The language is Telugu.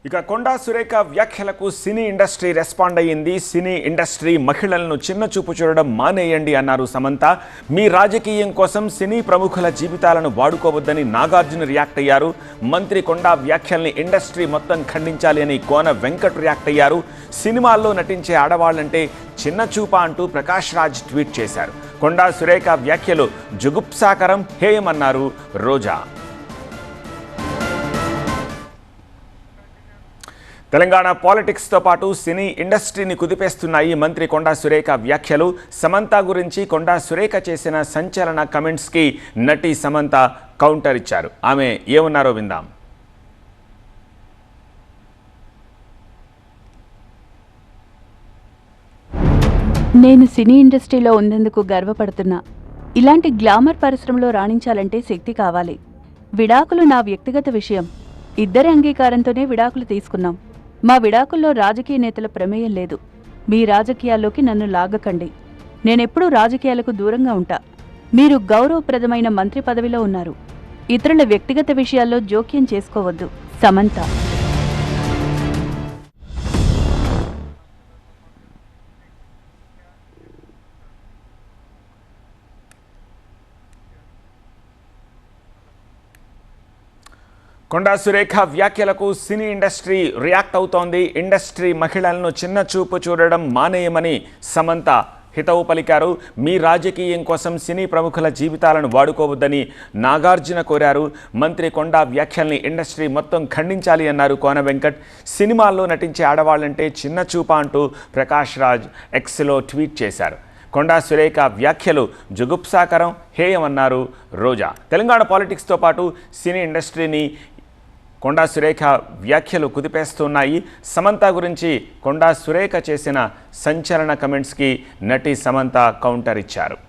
ఇక కొండా సురేఖ వ్యాఖ్యలకు సినీ ఇండస్ట్రీ రెస్పాండ్ అయ్యింది. సినీ ఇండస్ట్రీ మహిళలను చిన్న చూపు చూడడం మానేయండి అన్నారు సమంత. మీ రాజకీయం కోసం సినీ ప్రముఖుల జీవితాలను వాడుకోవద్దని నాగార్జున రియాక్ట్ అయ్యారు. మంత్రి కొండా వ్యాఖ్యల్ని ఇండస్ట్రీ మొత్తం ఖండించాలి అని కోన వెంకట్ రియాక్ట్ అయ్యారు. సినిమాల్లో నటించే ఆడవాళ్లంటే చిన్న చూప అంటూ ప్రకాష్ రాజ్ ట్వీట్ చేశారు. కొండా సురేఖ వ్యాఖ్యలు జుగుప్సాకరం, హేయమన్నారు రోజా. తెలంగాణ పాలిటిక్స్తో పాటు సినీ ఇండస్ట్రీని కుదిపేస్తున్నాయి మంత్రి కొండా సురేఖ వ్యాఖ్యలు. సమంత గురించి కొండా సురేఖ చేసిన సంచలన కమెంట్స్కి నటి సమంత కౌంటర్ ఇచ్చారు. ఆమె ఏమన్నారో విందాం. నేను సినీ ఇండస్ట్రీలో ఉన్నందుకు గర్వపడుతున్నా. ఇలాంటి గ్లామర్ పరిశ్రమలో రాణించాలంటే శక్తి కావాలి. విడాకులు నా వ్యక్తిగత విషయం. ఇద్దరి అంగీకారంతోనే విడాకులు తీసుకున్నాం. మా విడాకుల్లో రాజకీయ నేతల ప్రమేయం లేదు. మీ రాజకీయాల్లోకి నన్ను లాగకండి. నేనెప్పుడూ రాజకీయాలకు దూరంగా ఉంటా. మీరు గౌరవప్రదమైన మంత్రి పదవిలో ఉన్నారు. ఇతరుల వ్యక్తిగత విషయాల్లో జోక్యం చేసుకోవద్దు. సమంత. కొండా సురేఖ వ్యాఖ్యలకు సినీ ఇండస్ట్రీ రియాక్ట్ అవుతోంది. ఇండస్ట్రీ మహిళలను చిన్న చూపు చూడడం మానేయమని సమంత హితవు పలికారు. మీ రాజకీయం కోసం సినీ ప్రముఖుల జీవితాలను వాడుకోవద్దని నాగార్జున కోరారు. మంత్రి కొండా వ్యాఖ్యల్ని ఇండస్ట్రీ మొత్తం ఖండించాలి అన్నారు కోన వెంకట్. సినిమాల్లో నటించే ఆడవాళ్లంటే చిన్న చూప అంటూ ప్రకాష్ రాజ్ ఎక్స్లో ట్వీట్ చేశారు. కొండా సురేఖ వ్యాఖ్యలు జుగుప్సాకరం, హేయమన్నారు రోజా. తెలంగాణ పాలిటిక్స్తో పాటు సినీ ఇండస్ట్రీని కొండా సురేఖ వ్యాఖ్యలు కుదిపేస్తున్నాయి. సమంత గురించి కొండా సురేఖ చేసిన సంచలన కమెంట్స్కి నటి సమంత కౌంటర్ ఇచ్చారు.